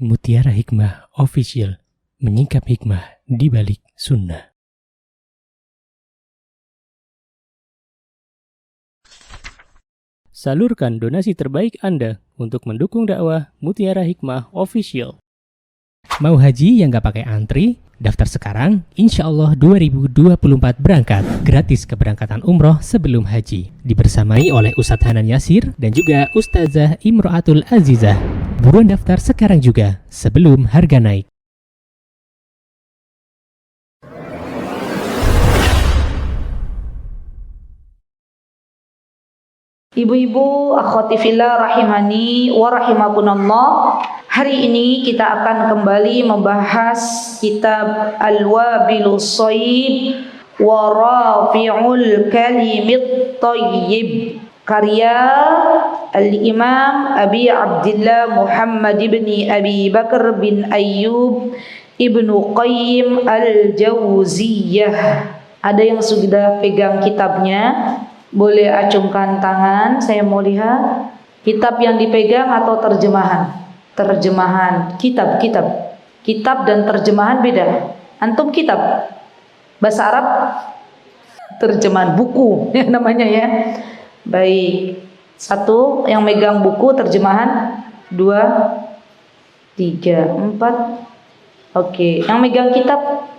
Mutiara Hikmah Official, menyingkap hikmah di balik sunnah. Salurkan donasi terbaik Anda untuk mendukung dakwah Mutiara Hikmah Official. Mau haji yang gak pakai antri? Daftar sekarang, insya Allah 2024 berangkat. Gratis keberangkatan umroh sebelum haji. Dibersamai oleh Ustadz Hanan Yasir dan juga Ustazah Imro'atul Azizah. Buruan daftar sekarang juga, sebelum harga naik. Ibu-ibu, akhwati fillah rahimani wa rahimakumullah. Hari ini kita akan kembali membahas kitab Al-Wabilus Shayyib wa Rafi'ul Kalimit Thayyib, karya Al-Imam Abi Abdillah Muhammad ibn Abi Bakar bin Ayyub Ibnu Qayyim Al-Jauziyah. Ada yang sudah pegang kitabnya? Boleh acungkan tangan, saya mau lihat. Kitab yang dipegang atau terjemahan? Terjemahan, kitab dan terjemahan beda. Antum kitab, bahasa Arab terjemahan buku ya namanya ya. Baik, satu yang megang buku terjemahan, 2, 3, 4. Oke, yang megang kitab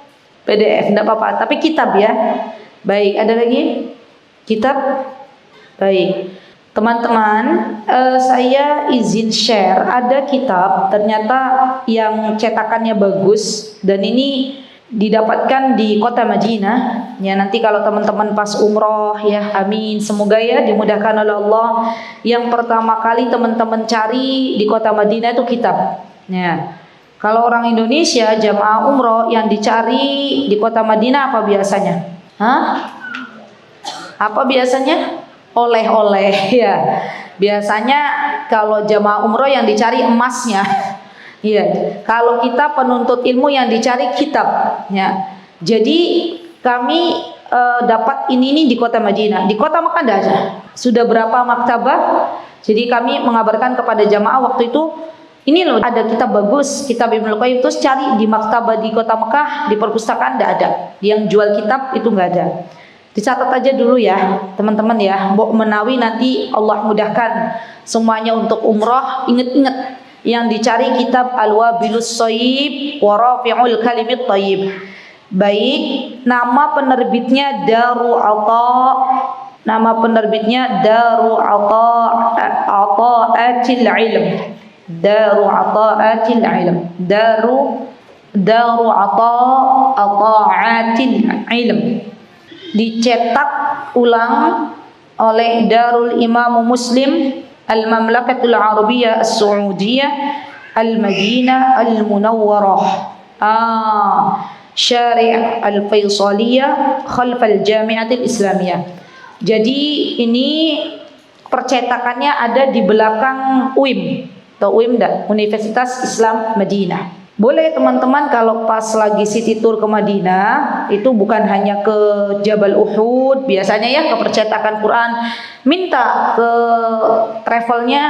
PDF enggak apa-apa, tapi kitab ya. Baik, ada lagi? Kitab. Baik teman-teman, saya izin share, ada kitab ternyata yang cetakannya bagus dan ini didapatkan di kota Madinah ya. Nanti kalau teman-teman pas umroh ya, amin, semoga ya dimudahkan oleh Allah. Yang pertama kali teman-teman cari di kota Madinah itu kitab ya. Kalau orang Indonesia jamaah umroh yang dicari di kota Madinah apa biasanya? Apa biasanya? Oleh-oleh ya. Biasanya kalau jamaah umroh yang dicari emasnya. Iya. Kalau kita penuntut ilmu yang dicari kitab ya. Jadi kami dapat ini di kota Madinah. Di kota Mekah tidak ada. Sudah berapa maktabah? Jadi kami mengabarkan kepada jamaah waktu itu, ini loh ada kitab bagus, kitab Ibnu Qayyim, terus cari di maktabah di kota Mekah, di perpustakaan tidak ada. Yang jual kitab itu nggak ada. Dicatat aja dulu ya teman-teman ya. Mbok menawi nanti Allah mudahkan semuanya untuk umroh. Ingat-ingat yang dicari kitab Al-Wabilus Shayyib wa Rafi'ul Kalimit Thayyib. Baik, nama penerbitnya Daru Ata. Nama penerbitnya Daru Ata'atil Ilm. Daru Ata'atil Ilm. Daru Ata'atil Ilm. Dicetak ulang oleh Darul Imam Muslim Al-Mamlakatul Arabiyah As-Saudiyah Al-Madinah Al-Munawwarah, Syari' Al-Faisaliyah Khalf Al-Jami'atil Islamiyah. Jadi ini percetakannya ada di belakang UIM atau UIM Universitas Islam Madinah. Boleh teman-teman kalau pas lagi city tour ke Madinah, itu bukan hanya ke Jabal Uhud, biasanya ya ke percetakan Quran, minta ke travelnya,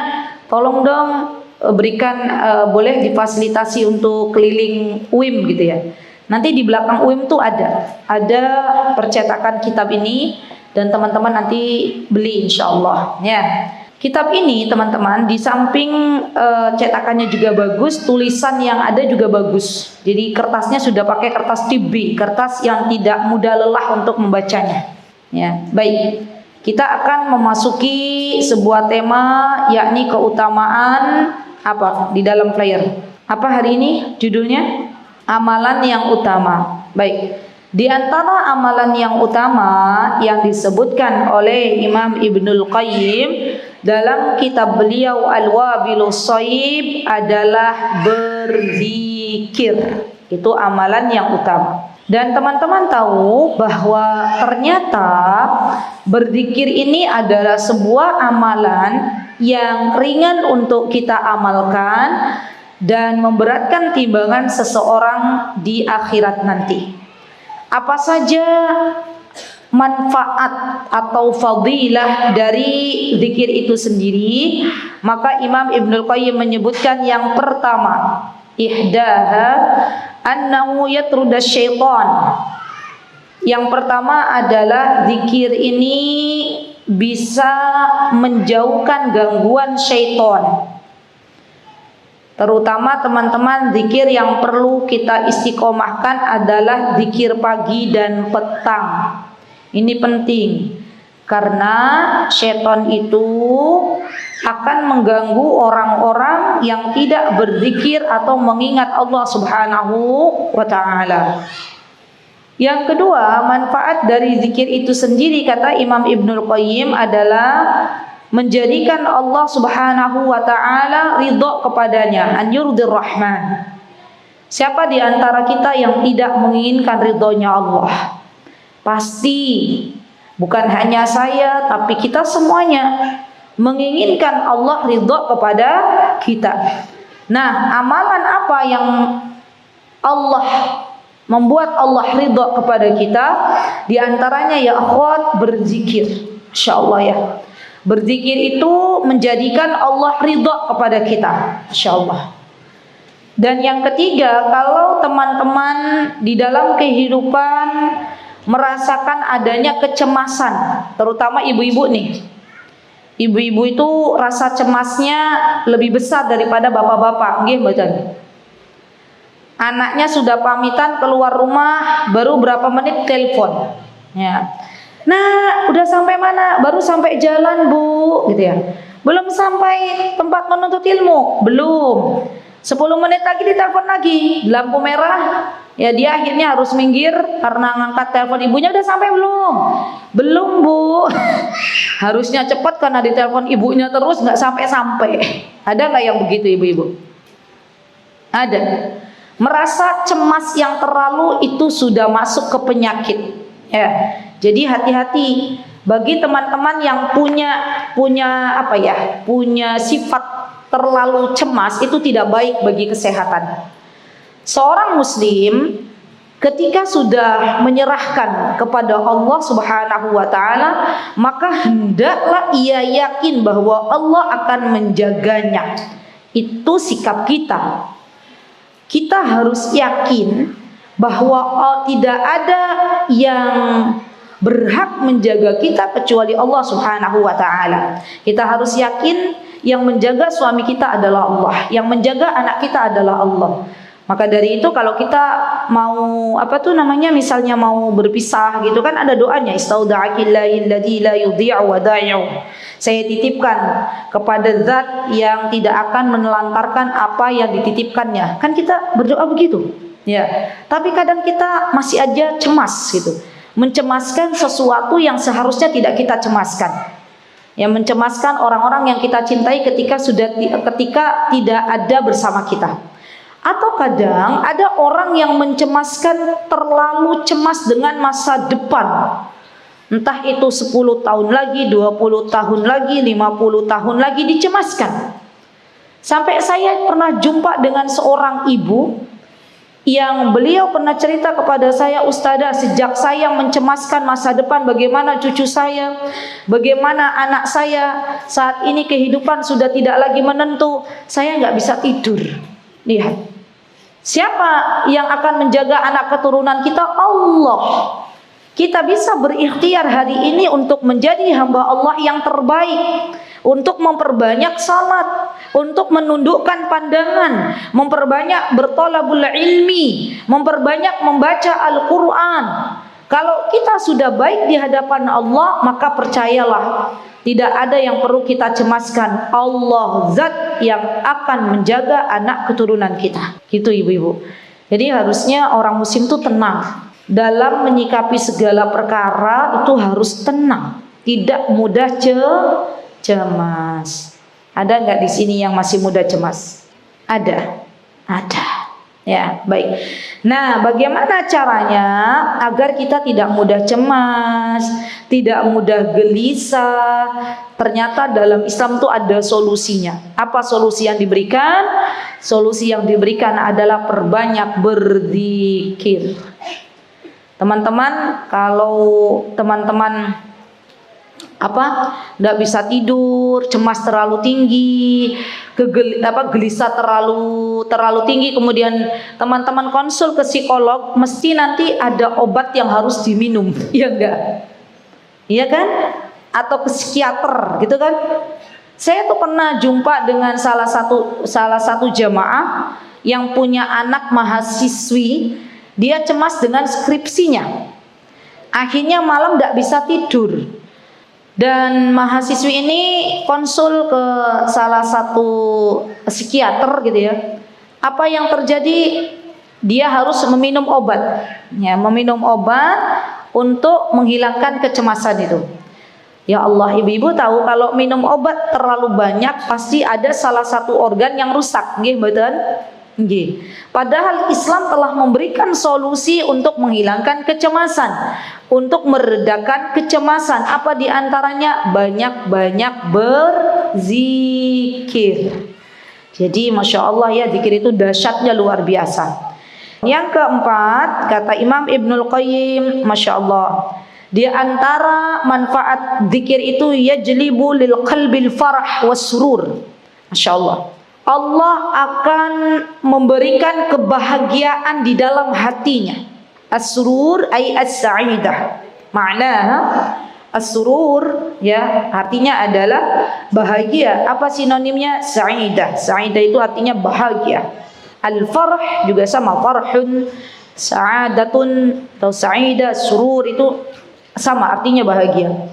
tolong dong berikan, boleh difasilitasi untuk keliling UIM gitu ya. Nanti di belakang UIM tuh ada percetakan kitab ini dan teman-teman nanti beli insyaallah ya. Kitab ini teman-teman di samping cetakannya juga bagus, tulisan yang ada juga bagus. Jadi kertasnya sudah pakai kertas tibi, kertas yang tidak mudah lelah untuk membacanya. Ya, baik. Kita akan memasuki sebuah tema, yakni keutamaan apa di dalam flyer. Apa hari ini judulnya? Amalan yang utama. Baik. Di antara amalan yang utama yang disebutkan oleh Imam Ibnul Qayyim dalam kitab beliau Al-Wabilus Shayyib adalah berzikir. Itu amalan yang utama. Dan teman-teman tahu bahwa ternyata berzikir ini adalah sebuah amalan yang ringan untuk kita amalkan dan memberatkan timbangan seseorang di akhirat nanti. Apa saja manfaat atau fadilah dari zikir itu sendiri? Maka Imam Ibnul Qayyim menyebutkan yang pertama, ihdaha annahu yatrudasy syaitan. Yang pertama adalah zikir ini bisa menjauhkan gangguan syaitan. Terutama teman-teman, zikir yang perlu kita istiqomahkan adalah zikir pagi dan petang. Ini penting karena syaitan itu akan mengganggu orang-orang yang tidak berzikir atau mengingat Allah Subhanahu wa taala. Yang kedua, manfaat dari zikir itu sendiri kata Imam Ibnul Qayyim adalah menjadikan Allah Subhanahu wa taala ridha kepadanya, an yurdir rahman. Siapa di antara kita yang tidak menginginkan ridhonya Allah? Pasti bukan hanya saya, tapi kita semuanya menginginkan Allah ridha kepada kita. Nah, amalan apa yang Allah membuat Allah ridha kepada kita? Di antaranya ya akhwat, berzikir. Insyaallah ya. Berzikir itu menjadikan Allah ridha kepada kita, insyaallah. Dan yang ketiga, kalau teman-teman di dalam kehidupan merasakan adanya kecemasan, terutama ibu-ibu nih. Ibu-ibu itu rasa cemasnya lebih besar daripada bapak-bapak, nggih mboten? Anaknya sudah pamitan keluar rumah, baru berapa menit telepon. Ya. Nah, udah sampai mana? Baru sampai jalan, Bu, gitu ya. Belum sampai tempat menuntut ilmu, belum. 10 menit lagi ditelepon lagi, lampu merah. Ya dia akhirnya harus minggir karena ngangkat telepon ibunya. Udah sampai belum? Belum, Bu. Harusnya cepat karena ditelepon ibunya terus nggak sampai-sampai. Ada nggak yang begitu ibu-ibu? Ada. Merasa cemas yang terlalu itu sudah masuk ke penyakit. Ya. Jadi hati-hati bagi teman-teman yang punya sifat terlalu cemas, itu tidak baik bagi kesehatan. Seorang muslim ketika sudah menyerahkan kepada Allah Subhanahu wa taala, maka hendaklah ia yakin bahwa Allah akan menjaganya. Itu sikap kita. Kita harus yakin bahwa tidak ada yang berhak menjaga kita kecuali Allah Subhanahu wa taala. Kita harus yakin yang menjaga suami kita adalah Allah, yang menjaga anak kita adalah Allah. Maka dari itu kalau kita mau misalnya mau berpisah gitu kan, ada doanya, istauda'akillahilladzi la yudhi'u wadai'u. Saya titipkan kepada zat yang tidak akan menelantarkan apa yang dititipkannya. Kan kita berdoa begitu. Ya. Tapi kadang kita masih aja cemas gitu. Mencemaskan sesuatu yang seharusnya tidak kita cemaskan. Yang mencemaskan orang-orang yang kita cintai ketika tidak ada bersama kita. Atau kadang ada orang yang mencemaskan, terlalu cemas dengan masa depan. Entah itu 10 tahun lagi, 20 tahun lagi, 50 tahun lagi dicemaskan. Sampai saya pernah jumpa dengan seorang ibu yang beliau pernah cerita kepada saya, Ustazah, sejak saya mencemaskan masa depan, bagaimana cucu saya, bagaimana anak saya, saat ini kehidupan sudah tidak lagi menentu, saya nggak bisa tidur. Lihat, siapa yang akan menjaga anak keturunan kita? Allah. Kita bisa berikhtiar hari ini untuk menjadi hamba Allah yang terbaik, untuk memperbanyak salat, untuk menundukkan pandangan, memperbanyak bertolabul ilmi, memperbanyak membaca Al-Quran. Kalau kita sudah baik di hadapan Allah, maka percayalah, tidak ada yang perlu kita cemaskan. Allah zat yang akan menjaga anak keturunan kita. Gitu ibu-ibu. Jadi harusnya orang muslim itu tenang. Dalam menyikapi segala perkara itu harus tenang. Tidak mudah cemas. Ada nggak di sini yang masih mudah cemas? Ada. Ya, baik. Nah, bagaimana caranya agar kita tidak mudah cemas, tidak mudah gelisah? Ternyata dalam Islam itu ada solusinya. Apa solusi yang diberikan? Solusi yang diberikan adalah perbanyak berzikir. Teman-teman, kalau teman-teman nggak bisa tidur, cemas terlalu tinggi, gelisah terlalu tinggi, kemudian teman-teman konsul ke psikolog, mesti nanti ada obat yang harus diminum, ya enggak? Iya kan? Atau ke psikiater gitu kan? Saya tuh pernah jumpa dengan salah satu jamaah yang punya anak mahasiswi, dia cemas dengan skripsinya. Akhirnya malam nggak bisa tidur. Dan mahasiswi ini konsul ke salah satu psikiater gitu ya. Apa yang terjadi? Dia harus meminum obat. Ya, meminum obat untuk menghilangkan kecemasan itu. Ya Allah, ibu-ibu tahu kalau minum obat terlalu banyak pasti ada salah satu organ yang rusak, nggih mboten? Nggih. Padahal Islam telah memberikan solusi untuk menghilangkan kecemasan, untuk meredakan kecemasan. Apa diantaranya? Banyak-banyak berzikir. Jadi Masya Allah ya, zikir itu dahsyatnya luar biasa. Yang keempat, kata Imam Ibnul Qayyim, Masya Allah, di antara manfaat zikir itu yajlibu lil qalbil farah was surur. Masya Allah, Allah akan memberikan kebahagiaan di dalam hatinya. As-surur ay as-sa'idah. Makna as-surur ya artinya adalah bahagia. Apa sinonimnya? Sa'idah. Sa'idah itu artinya bahagia. Al-farh juga sama, farhun, sa'adatun atau sa'idah, surur itu sama artinya bahagia.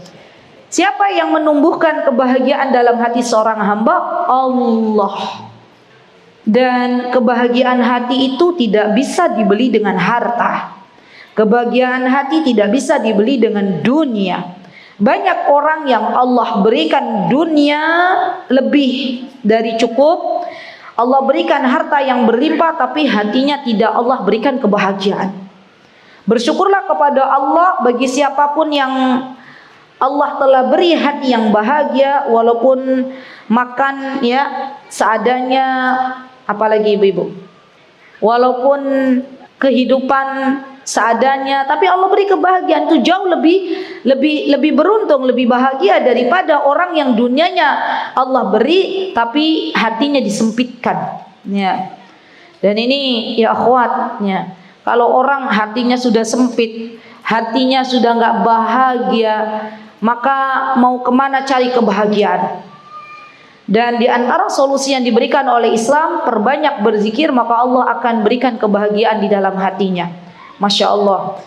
Siapa yang menumbuhkan kebahagiaan dalam hati seorang hamba? Allah. Dan kebahagiaan hati itu tidak bisa dibeli dengan harta. Kebahagiaan hati tidak bisa dibeli dengan dunia. Banyak orang yang Allah berikan dunia lebih dari cukup. Allah berikan harta yang berlimpah, tapi hatinya tidak Allah berikan kebahagiaan. Bersyukurlah kepada Allah bagi siapapun yang Allah telah beri hati yang bahagia, walaupun makan ya seadanya, apalagi ibu-ibu, walaupun kehidupan seadanya, tapi Allah beri kebahagiaan. Itu jauh lebih beruntung, lebih bahagia daripada orang yang dunianya Allah beri tapi hatinya disempitkan ya. Dan ini ya akhwat ya, kalau orang hatinya sudah sempit, hatinya sudah nggak bahagia, maka mau kemana cari kebahagiaan? Dan di antara solusi yang diberikan oleh Islam, perbanyak berzikir, maka Allah akan berikan kebahagiaan di dalam hatinya. Masya Allah.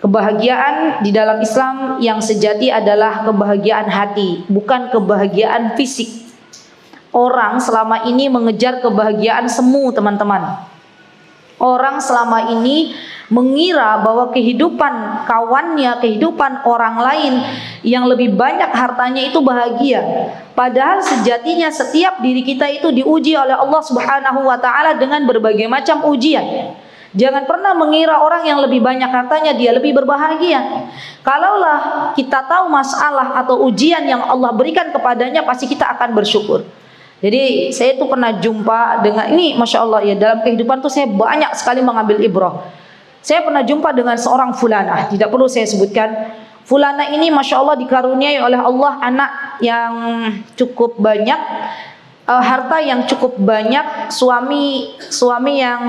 Kebahagiaan di dalam Islam yang sejati adalah kebahagiaan hati, bukan kebahagiaan fisik. Orang selama ini mengejar kebahagiaan semu, teman-teman. Orang selama ini mengira bahwa kehidupan kawannya, kehidupan orang lain yang lebih banyak hartanya itu bahagia. Padahal sejatinya setiap diri kita itu diuji oleh Allah Subhanahu wa taala dengan berbagai macam ujian. Jangan pernah mengira orang yang lebih banyak hartanya dia lebih berbahagia. Kalaulah kita tahu masalah atau ujian yang Allah berikan kepadanya, pasti kita akan bersyukur. Jadi saya itu pernah jumpa dengan ini, Masya Allah ya, dalam kehidupan tuh saya banyak sekali mengambil ibrah. Saya pernah jumpa dengan seorang fulanah, tidak perlu saya sebutkan. Fulanah ini Masya Allah dikaruniai oleh Allah anak yang cukup banyak, harta yang cukup banyak, suami yang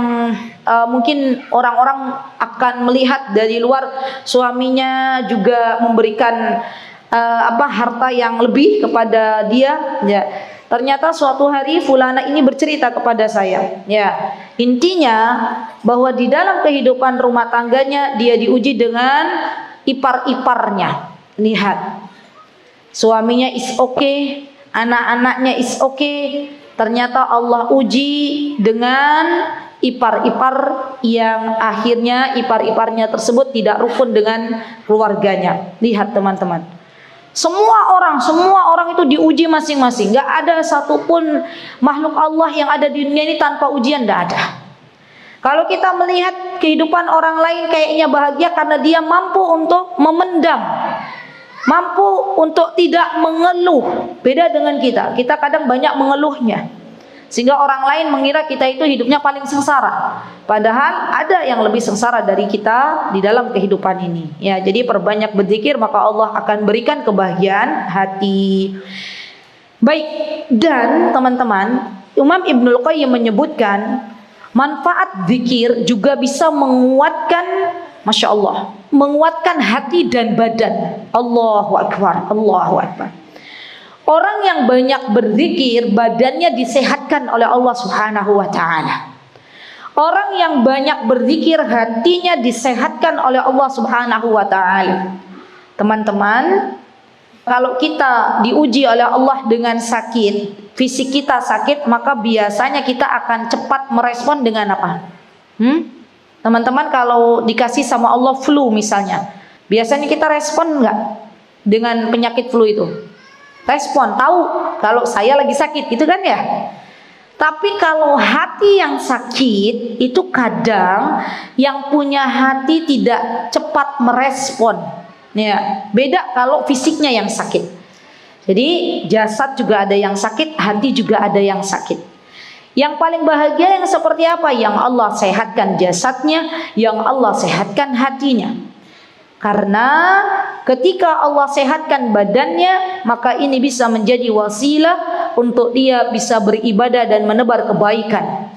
mungkin orang-orang akan melihat dari luar suaminya juga memberikan harta yang lebih kepada dia ya. Ternyata suatu hari fulana ini bercerita kepada saya ya, intinya bahwa di dalam kehidupan rumah tangganya dia diuji dengan ipar-iparnya. Lihat, suaminya is okay, anak-anaknya is okay, ternyata Allah uji dengan ipar-ipar yang akhirnya ipar-iparnya tersebut tidak rukun dengan keluarganya. Lihat teman-teman, semua orang itu diuji masing-masing. Gak ada satupun makhluk Allah yang ada di dunia ini tanpa ujian, gak ada. Kalau kita melihat kehidupan orang lain kayaknya bahagia karena dia mampu untuk memendam, mampu untuk tidak mengeluh. Beda dengan kita kadang banyak mengeluhnya. Sehingga orang lain mengira kita itu hidupnya paling sengsara. Padahal ada yang lebih sengsara dari kita di dalam kehidupan ini. Ya, jadi perbanyak berzikir maka Allah akan berikan kebahagiaan hati. Baik, dan teman-teman, Imam Ibnul Qayyim menyebutkan manfaat zikir juga bisa menguatkan, Masya Allah, menguatkan hati dan badan. Allahu Akbar, Allahu Akbar. Orang yang banyak berzikir, badannya disehatkan oleh Allah Subhanahu wa Ta'ala. Orang yang banyak berzikir, hatinya disehatkan oleh Allah Subhanahu wa Ta'ala. Teman-teman, kalau kita diuji oleh Allah dengan sakit, fisik kita sakit, maka biasanya kita akan cepat merespon dengan apa? Teman-teman, kalau dikasih sama Allah flu misalnya, biasanya kita respon nggak dengan penyakit flu itu? Respon, tahu kalau saya lagi sakit, gitu kan ya? Tapi kalau hati yang sakit, itu kadang yang punya hati tidak cepat merespon. Ya, beda kalau fisiknya yang sakit. Jadi jasad juga ada yang sakit, hati juga ada yang sakit. Yang paling bahagia yang seperti apa? Yang Allah sehatkan jasadnya, yang Allah sehatkan hatinya. Karena ketika Allah sehatkan badannya, maka ini bisa menjadi wasilah untuk dia bisa beribadah dan menebar kebaikan.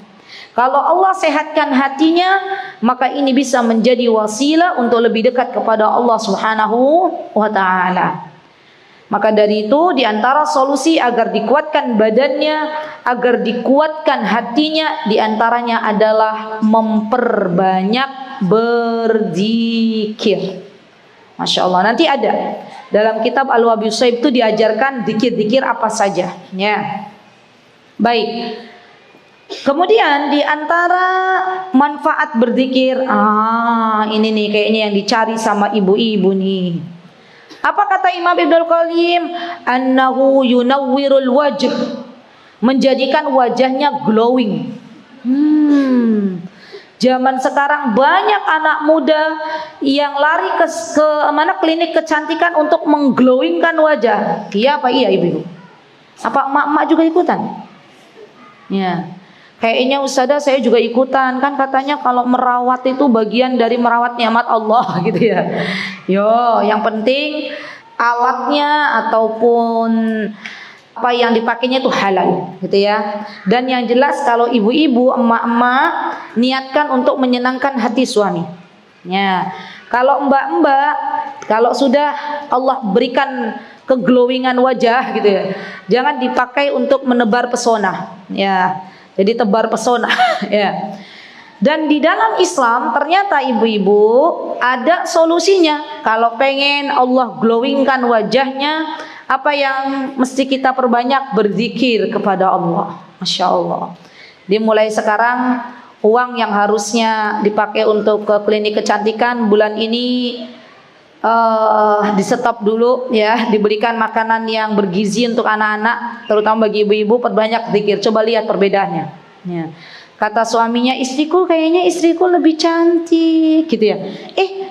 Kalau Allah sehatkan hatinya, maka ini bisa menjadi wasilah untuk lebih dekat kepada Allah Subhanahu wa Ta'ala. Maka dari itu, di antara solusi agar dikuatkan badannya, agar dikuatkan hatinya, di antaranya adalah memperbanyak berzikir. Masya Allah, nanti ada dalam kitab Al-Wabil Shaib itu diajarkan zikir-zikir apa saja, ya. Baik. Kemudian di antara manfaat berzikir, ini nih kayaknya yang dicari sama ibu-ibu nih. Apa kata Imam Ibnul Qayyim? Annahu yunawwirul wajh, menjadikan wajahnya glowing. Zaman sekarang banyak anak muda yang lari ke mana klinik kecantikan untuk mengglowingkan wajah. Iya apa iya ibu-ibu? Apa emak-emak juga ikutan? Ya. Kayaknya ustazah saya juga ikutan, kan katanya kalau merawat itu bagian dari merawat nikmat Allah gitu ya. Yo, yang penting alatnya ataupun apa yang dipakainya itu halal gitu ya. Dan yang jelas kalau ibu-ibu, emak-emak niatkan untuk menyenangkan hati suami. Ya. Kalau mbak-mbak, kalau sudah Allah berikan keglowingan wajah gitu ya, jangan dipakai untuk menebar pesona. Ya. Jadi tebar pesona ya. Dan di dalam Islam ternyata ibu-ibu ada solusinya. Kalau pengen Allah glowingkan wajahnya, apa yang mesti kita perbanyak? Berzikir kepada Allah. Masya Allah. Dimulai sekarang, uang yang harusnya dipakai untuk ke klinik kecantikan bulan ini di stop dulu ya, diberikan makanan yang bergizi untuk anak-anak, terutama bagi ibu-ibu, perbanyak zikir. Coba lihat perbedaannya ya. Kata suaminya, istriku kayaknya istriku lebih cantik gitu ya.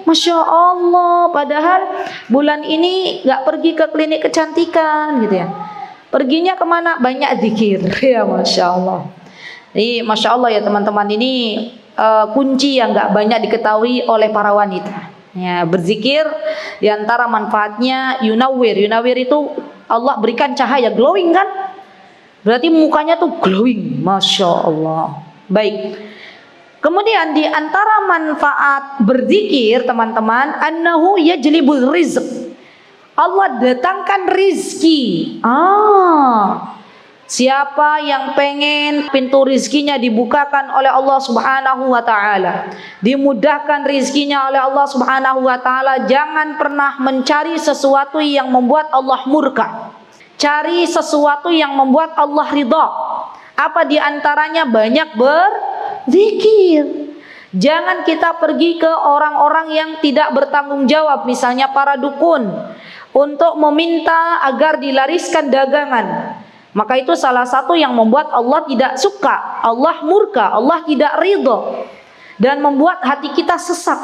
Masya Allah, padahal bulan ini gak pergi ke klinik kecantikan gitu ya. Perginya kemana? Banyak zikir ya. Masya Allah. Jadi Masya Allah ya teman-teman, ini kunci yang gak banyak diketahui oleh para wanita. Ya, berzikir diantara manfaatnya yunawwir. Yunawwir itu Allah berikan cahaya, glowing kan? Berarti mukanya tuh glowing. Masya Allah. Baik. Kemudian di antara manfaat berzikir teman-teman, annahu yajlibul rizq. Allah datangkan rizki. Siapa yang pengen pintu rizkinya dibukakan oleh Allah Subhanahu wa Ta'ala, dimudahkan rizkinya oleh Allah Subhanahu wa Ta'ala, jangan pernah mencari sesuatu yang membuat Allah murka. Cari sesuatu yang membuat Allah ridha. Apa diantaranya? Banyak berzikir. Jangan kita pergi ke orang-orang yang tidak bertanggung jawab, misalnya para dukun, untuk meminta agar dilariskan dagangan. Maka itu salah satu yang membuat Allah tidak suka, Allah murka, Allah tidak ridho, dan membuat hati kita sesak.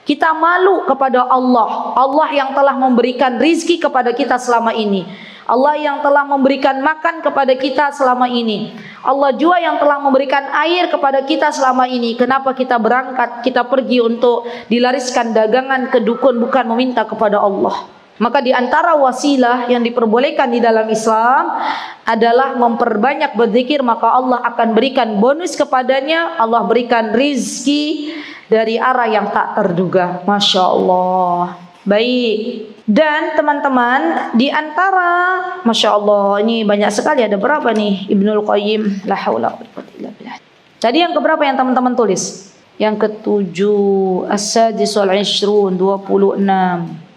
Kita malu kepada Allah, Allah yang telah memberikan rizki kepada kita selama ini. Allah yang telah memberikan makan kepada kita selama ini. Allah juga yang telah memberikan air kepada kita selama ini. Kenapa kita berangkat, kita pergi untuk dilariskan dagangan ke dukun, bukan meminta kepada Allah? Maka di antara wasilah yang diperbolehkan di dalam Islam adalah memperbanyak berzikir, maka Allah akan berikan bonus kepadanya. Allah berikan rizki dari arah yang tak terduga. Masya Allah. Baik. Dan teman-teman, di antara, Masya Allah, ini banyak sekali, ada berapa nih Ibnul Qayyim, la haula wala quwwata illa billah. Tadi yang keberapa yang teman-teman tulis? Yang ketujuh, as-sadis wal 20, 26.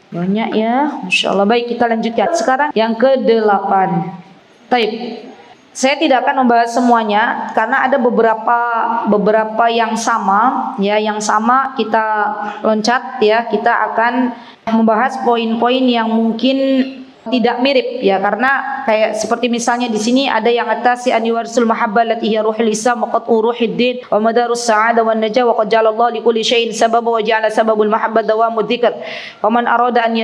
Banyak ya, Masya Allah. Baik, kita lanjutkan. Sekarang yang ke-8. Taib. Saya tidak akan membahas semuanya karena ada beberapa yang sama ya, yang sama kita loncat ya. Kita akan membahas poin-poin yang mungkin tidak mirip ya, karena kayak seperti misalnya di sini ada yang atasi an yuwarsul mahabbah allati hiya ruhul islam wa qad uruhiddin wa madarus sa'adah wan najah wa qad jalallahu li kulli syai'in sababa wa ja'ala sababul mahabbah dawamud dzikr wa man arada an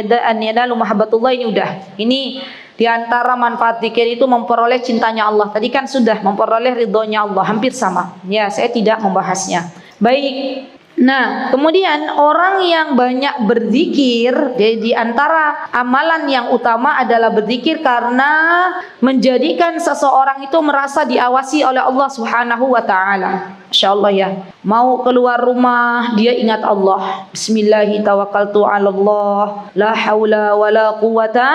yanalu mahabbatullah. Ini udah, ini di antara manfaat zikir itu memperoleh cintanya Allah. Tadi kan sudah memperoleh ridhonya Allah, hampir sama. Ya, saya tidak membahasnya. Baik. Nah, kemudian orang yang banyak berzikir, jadi di antara amalan yang utama adalah berzikir karena menjadikan seseorang itu merasa diawasi oleh Allah Subhanahu wa taala. Insyaallah ya. Mau keluar rumah dia ingat Allah. Bismillahi tawakkaltu 'alallah, la haula wala quwata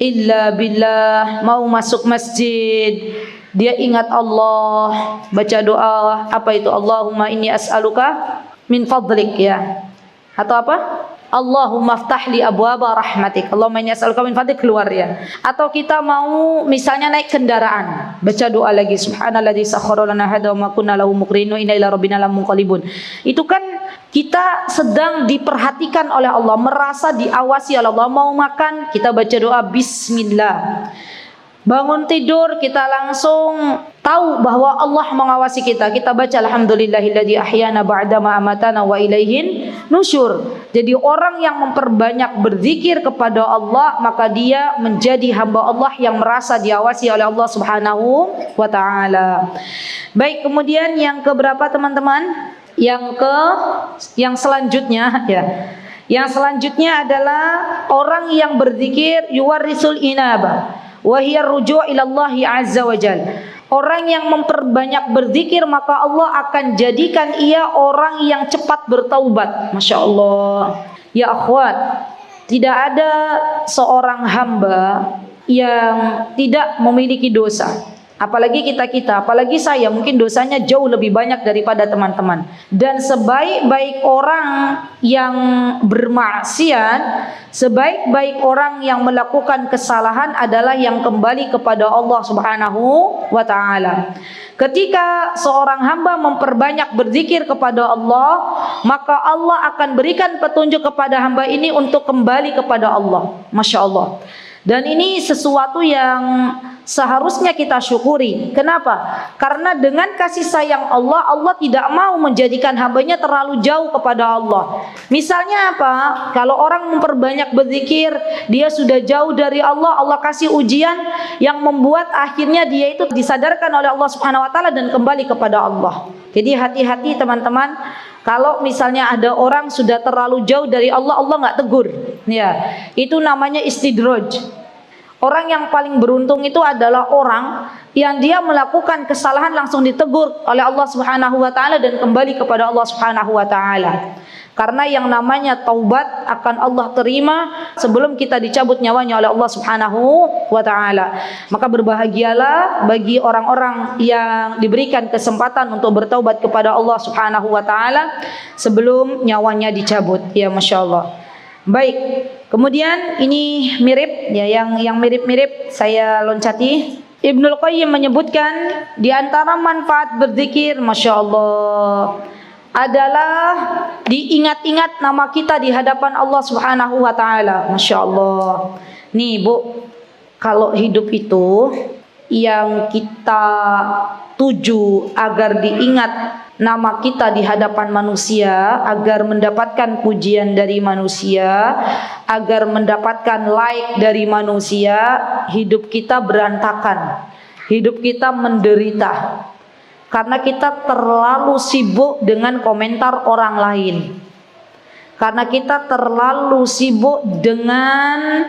illa billah. Mau masuk masjid dia ingat Allah, baca doa apa itu, Allahumma inni as'aluka min fadlik ya, atau apa, Allahumma ftahli abwaba rahmatik, Allahumma inni as'aluka min fadlik, keluar ya. Atau kita mau misalnya naik kendaraan, baca doa lagi, subhanalladzi sakhkhara lana hadza wa ma kunna lahu muqrinin inna ila rabbina lamunqalibun. Itu kan kita sedang diperhatikan oleh Allah, merasa diawasi oleh Allah. Mau makan kita baca doa bismillah. Bangun tidur kita langsung tahu bahwa Allah mengawasi kita. Kita baca alhamdulillahilladzi ahyana ba'dama amatana wa ilaihin nusyur. Jadi orang yang memperbanyak berzikir kepada Allah, maka dia menjadi hamba Allah yang merasa diawasi oleh Allah Subhanahu wa taala. Baik, kemudian yang keberapa teman-teman? Yang selanjutnya ya. Yang selanjutnya adalah orang yang berzikir yuwarrisul inaba wa hiya ruju' ila Allah azza wa jalla. Orang yang memperbanyak berzikir maka Allah akan jadikan ia orang yang cepat bertaubat. Masya Allah. Ya akhwat, tidak ada seorang hamba yang tidak memiliki dosa. Apalagi kita, apalagi saya, mungkin dosanya jauh lebih banyak daripada teman-teman. Dan sebaik-baik orang yang bermaksiat, sebaik-baik orang yang melakukan kesalahan adalah yang kembali kepada Allah Subhanahu wa taala. Ketika seorang hamba memperbanyak berzikir kepada Allah, maka Allah akan berikan petunjuk kepada hamba ini untuk kembali kepada Allah. Masya Allah. Dan ini sesuatu yang seharusnya kita syukuri. Kenapa? Karena dengan kasih sayang Allah, Allah tidak mau menjadikan hambanya terlalu jauh kepada Allah. Misalnya apa? Kalau orang memperbanyak berzikir, dia sudah jauh dari Allah, Allah kasih ujian yang membuat akhirnya dia itu disadarkan oleh Allah Subhanahu wa taala dan kembali kepada Allah. Jadi hati-hati teman-teman. Kalau misalnya ada orang sudah terlalu jauh dari Allah, Allah nggak tegur. Ya, itu namanya istidraj. Orang yang paling beruntung itu adalah orang yang dia melakukan kesalahan langsung ditegur oleh Allah Subhanahu wa taala dan kembali kepada Allah Subhanahu wa taala. Karena yang namanya taubat akan Allah terima sebelum kita dicabut nyawanya oleh Allah Subhanahu wa taala. Maka berbahagialah bagi orang-orang yang diberikan kesempatan untuk bertaubat kepada Allah Subhanahu wa taala sebelum nyawanya dicabut. Ya Masya Allah. Baik, kemudian ini mirip ya, yang mirip-mirip saya loncati. Ibnul Qayyim menyebutkan di antara manfaat berzikir, Masya Allah, adalah diingat-ingat nama kita di hadapan Allah Subhanahu wa taala. Masya Allah. Nih Bu, kalau hidup itu yang kita Tujuh, agar diingat nama kita di hadapan manusia, agar mendapatkan pujian dari manusia, agar mendapatkan like dari manusia. Hidup kita berantakan, hidup kita menderita karena kita terlalu sibuk dengan komentar orang lain, karena kita terlalu sibuk dengan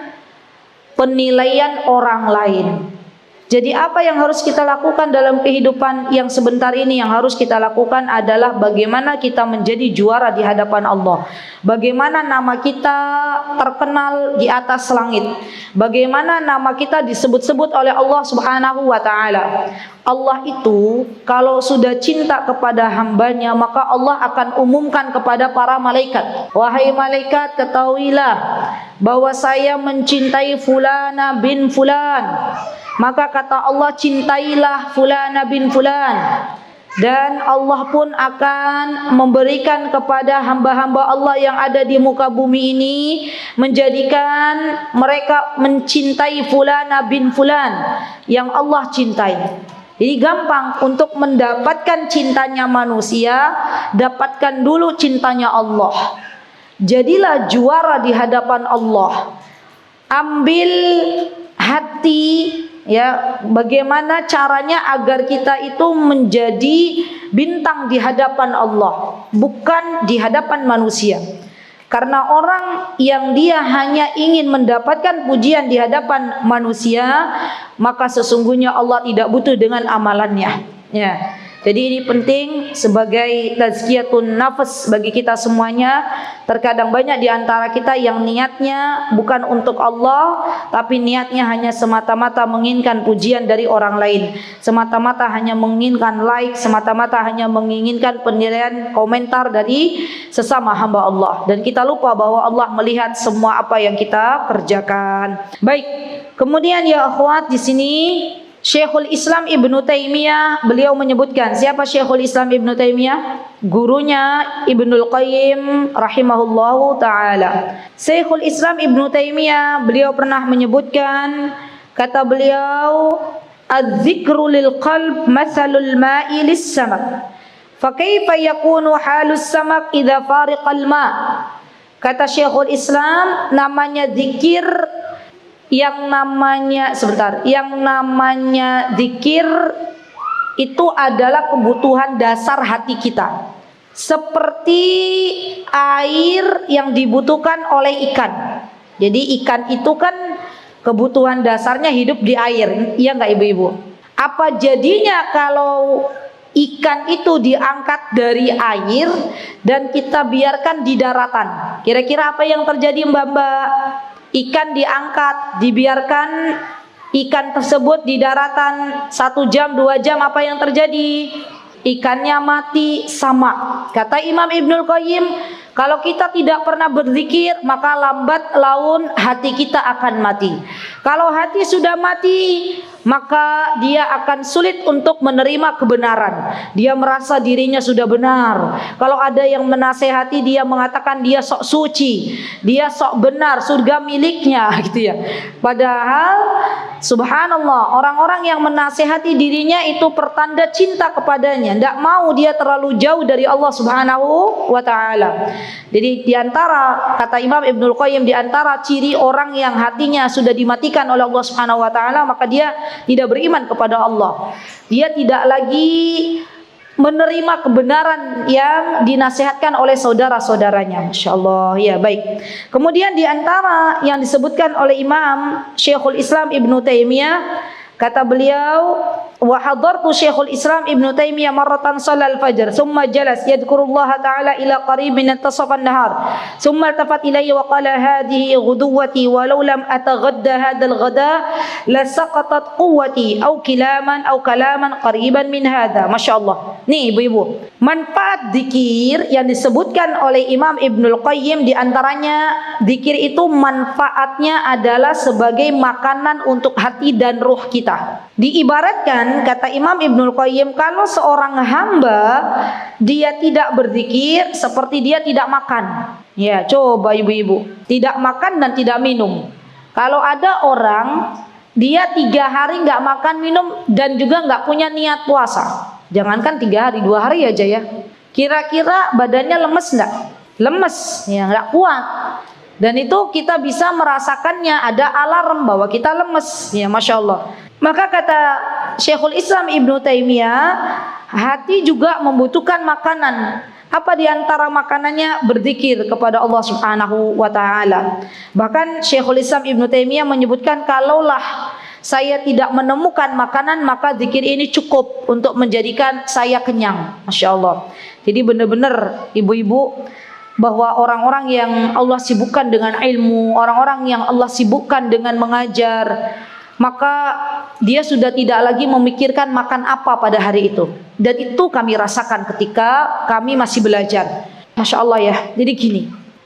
penilaian orang lain. Jadi apa yang harus kita lakukan dalam kehidupan yang sebentar ini? Yang harus kita lakukan adalah bagaimana kita menjadi juara di hadapan Allah. Bagaimana nama kita terkenal di atas langit. Bagaimana nama kita disebut-sebut oleh Allah Subhanahu wa ta'ala. Allah itu kalau sudah cinta kepada hambanya, maka Allah akan umumkan kepada para malaikat. Wahai malaikat, ketahuilah bahwa saya mencintai fulana bin fulan. Maka kata Allah, cintailah fulana bin fulan. Dan Allah pun akan memberikan kepada hamba-hamba Allah yang ada di muka bumi ini, menjadikan mereka mencintai fulana bin fulan yang Allah cintai. Jadi gampang untuk mendapatkan cintanya manusia, dapatkan dulu cintanya Allah. Jadilah juara di hadapan Allah. Ambil hati, ya, bagaimana caranya agar kita itu menjadi bintang di hadapan Allah, bukan di hadapan manusia. Karena orang yang dia hanya ingin mendapatkan pujian di hadapan manusia, maka sesungguhnya Allah tidak butuh dengan amalannya, ya. Jadi ini penting sebagai tazkiyatun nafas bagi kita semuanya. Terkadang banyak di antara kita yang niatnya bukan untuk Allah, tapi niatnya hanya semata-mata menginginkan pujian dari orang lain, semata-mata hanya menginginkan like, semata-mata hanya menginginkan penilaian komentar dari sesama hamba Allah. Dan kita lupa bahwa Allah melihat semua apa yang kita kerjakan. Baik, kemudian ya akhwat, di sini Syekhul Islam Ibnu Taimiyah beliau menyebutkan, siapa Syekhul Islam Ibnu Taimiyah? Gurunya Ibnul Qayyim rahimahullahu taala. Syekhul Islam Ibnu Taimiyah beliau pernah menyebutkan, kata beliau, "Adz-dzikru lil qalb mathalul ma'i lis samak. Fa kaifa yakunu halus samak idza fariqal ma?" Kata Syekhul Islam, namanya zikir, yang namanya zikir itu adalah kebutuhan dasar hati kita, seperti air yang dibutuhkan oleh ikan. Jadi ikan itu kan kebutuhan dasarnya hidup di air, iya nggak ibu-ibu? Apa jadinya kalau ikan itu diangkat dari air dan kita biarkan di daratan? Kira-kira apa yang terjadi, mbak-mbak? Ikan diangkat, dibiarkan ikan tersebut di daratan 1 jam, 2 jam, apa yang terjadi? Ikannya mati. Sama, kata Imam Ibnul Qayyim, kalau kita tidak pernah berzikir, maka lambat laun hati kita akan mati. Kalau hati sudah mati, maka dia akan sulit untuk menerima kebenaran. Dia merasa dirinya sudah benar. Kalau ada yang menasehati, dia mengatakan dia sok suci, dia sok benar, surga miliknya, gitu ya. Padahal subhanallah, orang-orang yang menasehati dirinya itu pertanda cinta kepadanya, tidak mau dia terlalu jauh dari Allah Subhanahu wa ta'ala. Jadi diantara, kata Imam Ibnul Qayyim, diantara ciri orang yang hatinya sudah dimatikan oleh Allah Subhanahu wa ta'ala, maka dia tidak beriman kepada Allah. Dia tidak lagi menerima kebenaran yang dinasihatkan oleh saudara-saudaranya. Masya Allah, ya baik. Kemudian diantara yang disebutkan oleh Imam Syekhul Islam Ibnu Taimiyah, kata beliau, wa hadartu Syekhul Islam Ibnu Taimiyah marratan shalal fajr thumma jalas yadhkurullah ta'ala ila qarib min tasafan nahar thumma tafat ilayya wa qala hadhihi ghuduwati walau lam ataghadda hadzal ghada la saqatat quwwati aw kalaman qariban min hadha. Masyaallah. Nih ibu-ibu, manfaat zikir yang disebutkan oleh Imam Ibnul Qayyim, diantaranya zikir itu manfaatnya adalah sebagai makanan untuk hati dan ruh kita. Diibaratkan, kata Imam Ibnul Qayyim, kalau seorang hamba dia tidak berzikir, seperti dia tidak makan. Ya, coba ibu-ibu, tidak makan dan tidak minum. Kalau ada orang dia 3 hari nggak makan minum dan juga nggak punya niat puasa. Jangankan 3 hari, 2 hari aja ya. Kira-kira badannya lemes nggak? Lemes, ya nggak kuat. Dan itu kita bisa merasakannya, ada alarm bahwa kita lemes, ya Masya Allah. Maka kata Syekhul Islam Ibnu Taimiyah, hati juga membutuhkan makanan. Apa di antara makanannya? Berzikir kepada Allah Subhanahu wa taala. Bahkan Syekhul Islam Ibnu Taimiyah menyebutkan, kalaulah saya tidak menemukan makanan, maka zikir ini cukup untuk menjadikan saya kenyang. Masya Allah. Jadi benar-benar ibu-ibu, bahwa orang-orang yang Allah sibukkan dengan ilmu, orang-orang yang Allah sibukkan dengan mengajar, maka dia sudah tidak lagi memikirkan makan apa pada hari itu. Dan itu kami rasakan ketika kami masih belajar. Masya Allah ya. Jadi gini,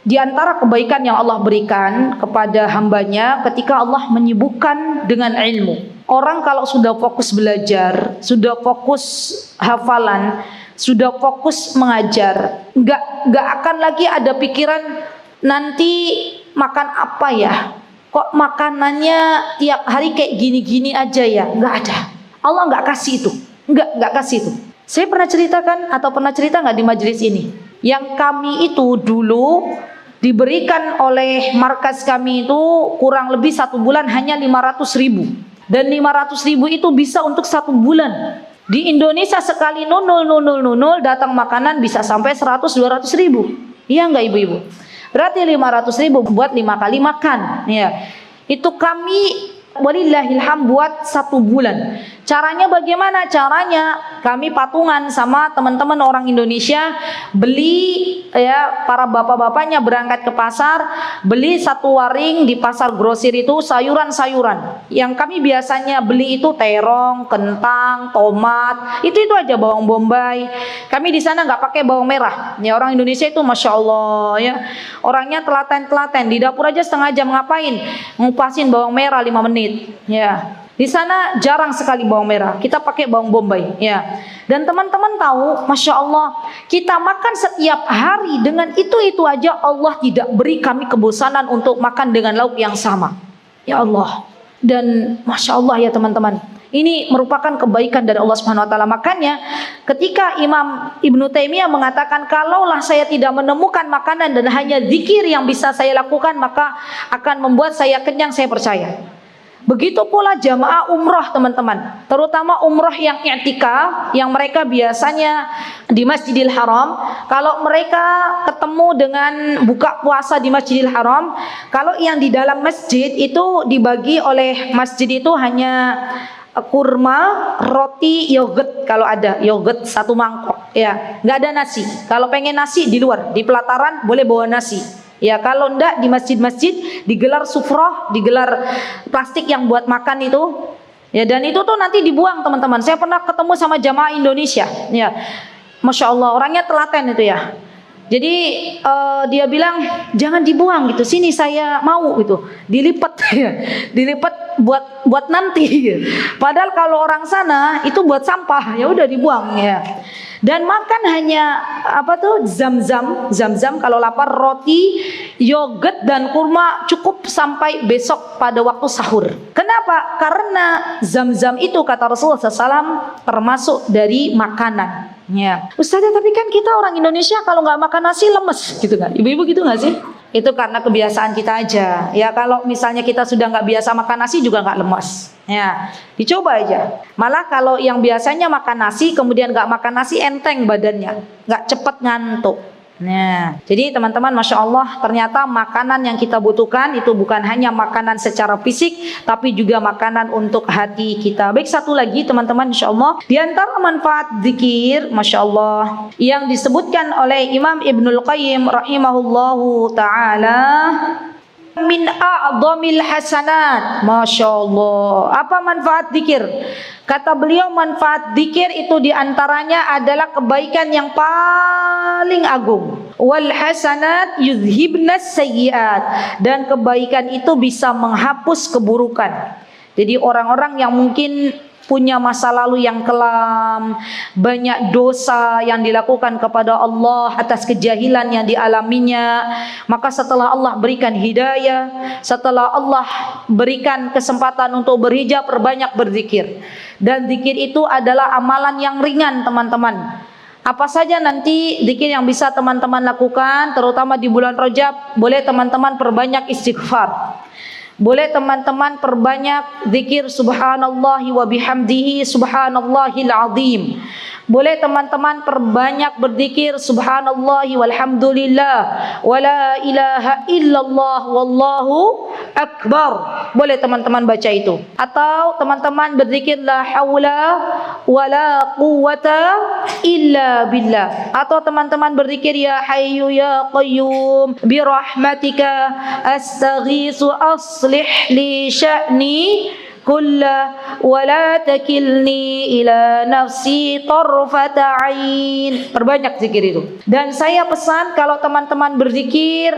di antara kebaikan yang Allah berikan kepada hambanya ketika Allah menyibukkan dengan ilmu. Orang kalau sudah fokus belajar, sudah fokus hafalan, sudah fokus mengajar, nggak akan lagi ada pikiran nanti makan apa ya, kok makanannya tiap hari kayak gini-gini aja ya. Nggak ada. Allah nggak kasih itu, nggak kasih itu. Saya pernah ceritakan atau pernah cerita nggak di majelis ini, yang kami itu dulu diberikan oleh markas kami itu kurang lebih 1 bulan hanya 500.000, dan 500.000 itu bisa untuk 1 bulan. Di Indonesia sekali 0000 datang makanan bisa sampai 100-200 ribu. Iya nggak ibu-ibu? Berarti 500.000 buat 5 kali makan. Ya, itu kami walillahilham buat 1 bulan. Caranya bagaimana? Caranya kami patungan sama teman-teman orang Indonesia, beli ya, para bapak-bapaknya berangkat ke pasar, beli 1 waring di pasar grosir itu sayuran-sayuran. Yang kami biasanya beli itu terong, kentang, tomat, itu aja, bawang bombay. Kami di sana nggak pakai bawang merah. Ya, orang Indonesia itu Masya Allah ya, orangnya telaten-telaten. Di dapur aja setengah jam ngapain? Ngupasin bawang merah 5 menit. Ya. Di sana jarang sekali bawang merah, kita pakai bawang bombay, ya. Dan teman-teman tahu, Masya Allah, kita makan setiap hari dengan itu aja, Allah tidak beri kami kebosanan untuk makan dengan lauk yang sama. Ya Allah. Dan Masya Allah ya teman-teman, ini merupakan kebaikan dari Allah Subhanahu Wa Taala. Makanya ketika Imam Ibnu Taimiyah mengatakan, kalaulah saya tidak menemukan makanan dan hanya zikir yang bisa saya lakukan, maka akan membuat saya kenyang, saya percaya. Begitu pula jamaah umroh teman-teman, terutama umroh yang i'tikaf, yang mereka biasanya di Masjidil Haram. Kalau mereka ketemu dengan buka puasa di Masjidil Haram, kalau yang di dalam masjid itu dibagi oleh masjid itu hanya kurma, roti, yogurt, kalau ada yogurt 1 mangkok, ya, nggak ada nasi. Kalau pengen nasi di luar, di pelataran boleh bawa nasi. Ya, kalau enggak di masjid-masjid digelar sufroh, digelar plastik yang buat makan itu. Ya, dan itu tuh nanti dibuang teman-teman. Saya pernah ketemu sama jamaah Indonesia. Ya, Masya Allah, orangnya telaten itu ya. Jadi dia bilang jangan dibuang gitu. Sini saya mau gitu. Dilipat ya. Dilipat buat nanti. Padahal kalau orang sana itu buat sampah, ya udah dibuang ya. Dan makan hanya zam-zam kalau lapar, roti, yogurt dan kurma cukup sampai besok pada waktu sahur. Kenapa? Karena zam-zam itu kata Rasulullah SAW termasuk dari makanan. Ya, Ustazah, tapi kan kita orang Indonesia kalau nggak makan nasi lemes, gitu kan? Ibu-ibu gitu nggak sih? Itu karena kebiasaan kita aja. Ya, kalau misalnya kita sudah nggak biasa makan nasi juga nggak lemes. Ya, dicoba aja. Malah kalau yang biasanya makan nasi kemudian nggak makan nasi, enteng badannya, nggak cepet ngantuk. Nah, jadi teman-teman, Masya Allah, ternyata makanan yang kita butuhkan itu bukan hanya makanan secara fisik, tapi juga makanan untuk hati kita. Baik, satu lagi teman-teman, Insya Allah, di antara manfaat zikir, Masya Allah, yang disebutkan oleh Imam Ibnul Qayyim rahimahullahu ta'ala, min a'dhamil hasanat. Masya Allah. Apa manfaat zikir? Kata beliau, manfaat zikir itu diantaranya adalah kebaikan yang paling agung. Wal hasanat yuzhibnas sayyiat. Dan kebaikan itu bisa menghapus keburukan. Jadi orang-orang yang mungkin punya masa lalu yang kelam, banyak dosa yang dilakukan kepada Allah atas kejahilan yang dialaminya. Maka setelah Allah berikan hidayah, setelah Allah berikan kesempatan untuk berhijab, perbanyak berzikir. Dan zikir itu adalah amalan yang ringan, teman-teman. Apa saja nanti zikir yang bisa teman-teman lakukan, terutama di bulan Rajab? Boleh teman-teman perbanyak istighfar. Boleh teman-teman perbanyak zikir subhanallahi wa bihamdihi subhanallahil azim. Boleh teman-teman perbanyak berzikir subhanallahi walhamdulillah wala ilaha illallah wallahu akbar. Boleh teman-teman baca itu. Atau teman-teman berzikir la haula wala quwata illa billah. Atau teman-teman berzikir ya hayyu ya qayyum bi rahmatika astaghiitsu aslih li sya'ni kulla wa la takilni ila nafsi tarfata ain. Perbanyak zikir itu. Dan saya pesan kalau teman-teman berzikir,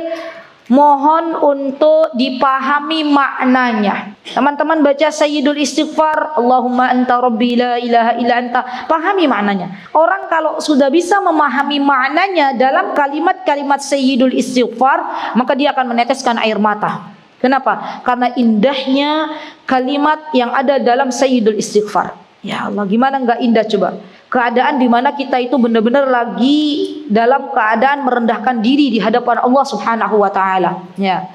mohon untuk dipahami maknanya. Teman-teman baca Sayyidul Istighfar, Allahumma anta rabbi la ilaha illa anta, pahami maknanya. Orang kalau sudah bisa memahami maknanya dalam kalimat-kalimat Sayyidul Istighfar, maka dia akan meneteskan air mata. Kenapa? Karena indahnya kalimat yang ada dalam Sayyidul Istighfar. Ya Allah, gimana enggak indah coba? Keadaan di mana kita itu benar-benar lagi dalam keadaan merendahkan diri di hadapan Allah Subhanahu wa taala. Ya.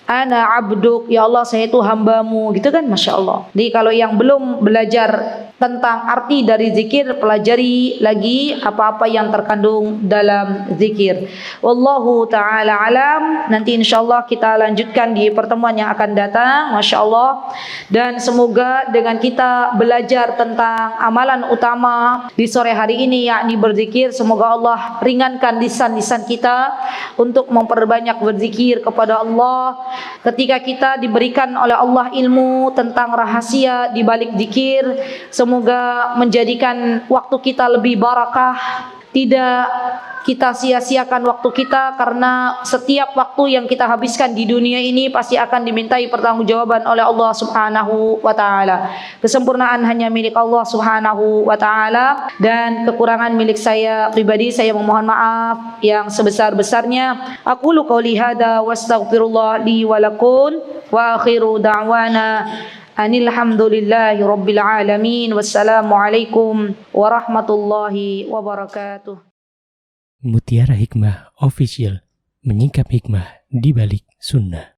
Ana abduk, ya Allah saya itu hambamu, gitu kan, Masya Allah. Jadi kalau yang belum belajar tentang arti dari zikir, pelajari lagi apa-apa yang terkandung dalam zikir. Wallahu ta'ala alam. Nanti insyaAllah kita lanjutkan di pertemuan yang akan datang, Masya Allah. Dan semoga dengan kita belajar tentang amalan utama di sore hari ini, yakni berzikir, semoga Allah ringankan lisan-lisan kita untuk memperbanyak berzikir kepada Allah. Ketika kita diberikan oleh Allah ilmu tentang rahasia di balik zikir, semoga menjadikan waktu kita lebih barakah. Tidak kita sia-siakan waktu kita, karena setiap waktu yang kita habiskan di dunia ini pasti akan dimintai pertanggungjawaban oleh Allah Subhanahu wa taala. Kesempurnaan hanya milik Allah Subhanahu wa taala, dan kekurangan milik saya pribadi. Saya memohon maaf yang sebesar-besarnya. Aqulu qouli hadza wastaghfirullah li wa lakum wa akhiru da'wana Alhamdulillahi Rabbil Alamin. Wassalamualaikum warahmatullahi wabarakatuh. Mutiara Hikmah Official, menyingkap hikmah di balik sunnah.